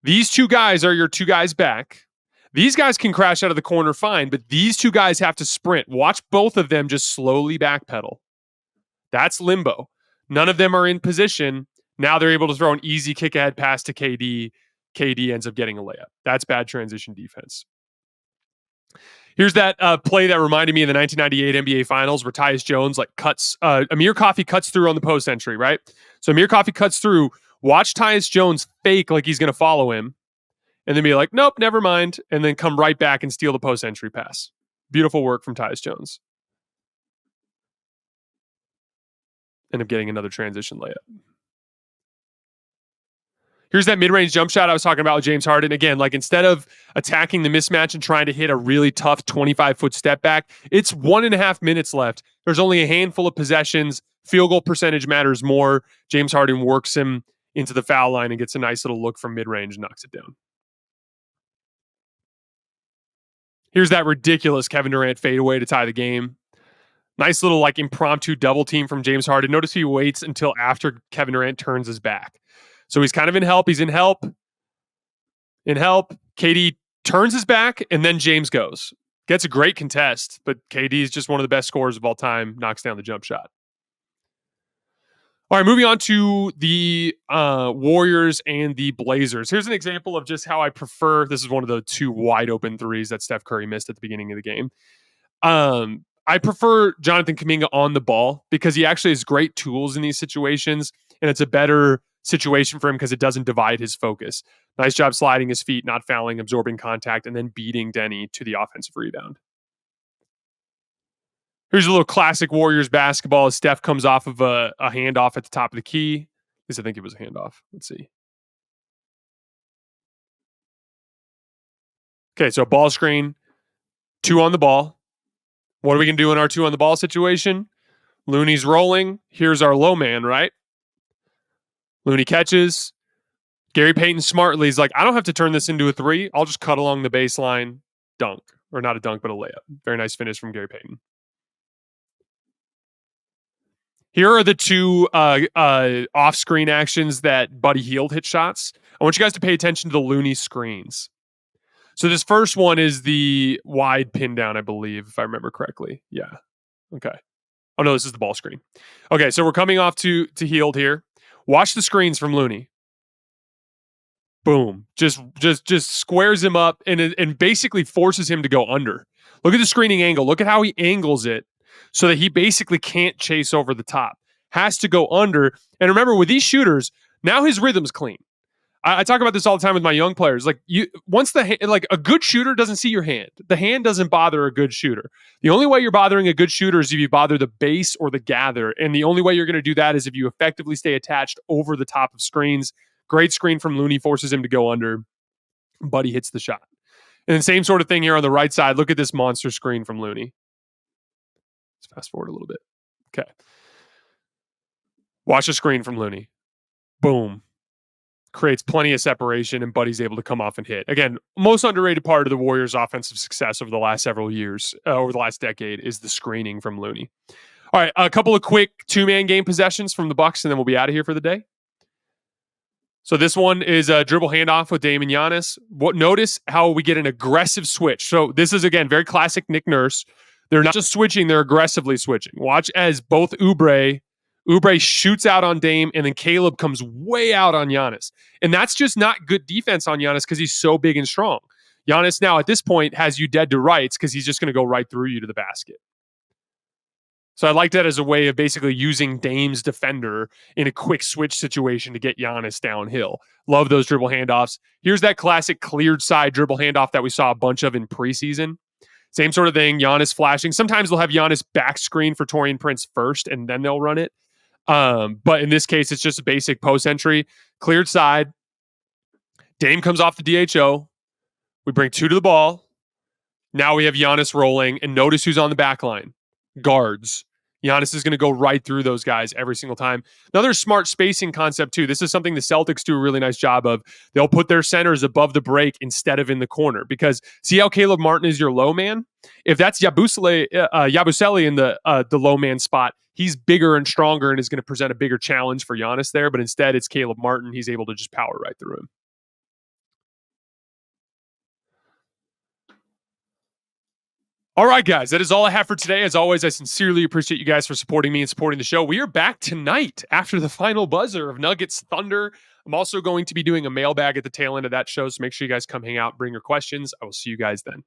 These two guys are your two guys back. These guys can crash out of the corner fine, but these two guys have to sprint. Watch both of them just slowly backpedal. That's limbo. None of them are in position. Now they're able to throw an easy kick-ahead pass to KD. KD ends up getting a layup. That's bad transition defense. Here's that play that reminded me of the 1998 NBA Finals where Tyus Jones Amir Coffey cuts through on the post entry, right? So Amir Coffey cuts through. Watch Tyus Jones fake like he's going to follow him, and then be like, nope, never mind, and then come right back and steal the post entry pass. Beautiful work from Tyus Jones. End up getting another transition layup. Here's that mid-range jump shot I was talking about with James Harden. Again, like instead of attacking the mismatch and trying to hit a really tough 25-foot step back, it's 1.5 minutes left. There's only a handful of possessions. Field goal percentage matters more. James Harden works him into the foul line and gets a nice little look from mid-range and knocks it down. Here's that ridiculous Kevin Durant fadeaway to tie the game. Nice little like impromptu double team from James Harden. Notice he waits until after Kevin Durant turns his back. So he's kind of in help. He's in help. KD turns his back, and then James goes. Gets a great contest, but KD is just one of the best scorers of all time. Knocks down the jump shot. All right, moving on to the Warriors and the Blazers. Here's an example of just how I prefer. This is one of the two wide open threes that Steph Curry missed at the beginning of the game. I prefer Jonathan Kuminga on the ball because he actually has great tools in these situations, and it's a better situation for him because it doesn't divide his focus. Nice job sliding his feet, not fouling, absorbing contact, and then beating Denny to the offensive rebound. Here's a little classic Warriors basketball as Steph comes off of a handoff at the top of the key. At least I think it was a handoff. Let's see. Okay, so ball screen, 2 on the ball. What are we going to do in our 2 on the ball situation? Looney's rolling. Here's our low man, right? Looney catches. Gary Payton smartly is like, I don't have to turn this into a 3. I'll just cut along the baseline. Dunk. Or not a dunk, but a layup. Very nice finish from Gary Payton. Here are the 2 off-screen actions that Buddy Hield hit shots. I want you guys to pay attention to the Looney screens. So this first one is the wide pin down, I believe, if I remember correctly. Yeah. Okay. Oh, no, this is the ball screen. Okay, so we're coming off to Hield here. Watch the screens from Looney. Boom. Just squares him up and basically forces him to go under. Look at the screening angle. Look at how he angles it so that he basically can't chase over the top. Has to go under. And remember, with these shooters, now his rhythm's clean. I talk about this all the time with my young players. Like a good shooter doesn't see your hand. The hand doesn't bother a good shooter. The only way you're bothering a good shooter is if you bother the base or the gather. And the only way you're going to do that is if you effectively stay attached over the top of screens. Great screen from Looney, forces him to go under. Buddy hits the shot. And the same sort of thing here on the right side. Look at this monster screen from Looney. Let's fast forward a little bit. Okay. Watch the screen from Looney. Boom. Creates plenty of separation, and Buddy's able to come off and hit. Again, most underrated part of the Warriors' offensive success over the last several years, over the last decade, is the screening from Looney. All right, a couple of quick 2-man game possessions from the Bucks, and then we'll be out of here for the day. So this one is a dribble handoff with Dame and Giannis. Notice how we get an aggressive switch. So this is, again, very classic Nick Nurse. They're not just switching, they're aggressively switching. Watch as both Oubre shoots out on Dame, and then Caleb comes way out on Giannis. And that's just not good defense on Giannis because he's so big and strong. Giannis now at this point has you dead to rights because he's just going to go right through you to the basket. So I like that as a way of basically using Dame's defender in a quick switch situation to get Giannis downhill. Love those dribble handoffs. Here's that classic cleared side dribble handoff that we saw a bunch of in preseason. Same sort of thing, Giannis flashing. Sometimes they'll have Giannis back screen for Taurean Prince first, and then they'll run it. But in this case, it's just a basic post entry, cleared side. Dame comes off the DHO. We bring 2 to the ball. Now we have Giannis rolling, and notice who's on the back line. Guards. Giannis is going to go right through those guys every single time. Another smart spacing concept, too. This is something the Celtics do a really nice job of. They'll put their centers above the break instead of in the corner. Because see how Caleb Martin is your low man? If that's Yabusele in the low man spot, he's bigger and stronger and is going to present a bigger challenge for Giannis there. But instead, it's Caleb Martin. He's able to just power right through him. All right, guys, that is all I have for today. As always, I sincerely appreciate you guys for supporting me and supporting the show. We are back tonight after the final buzzer of Nuggets Thunder. I'm also going to be doing a mailbag at the tail end of that show, so make sure you guys come hang out, bring your questions. I will see you guys then.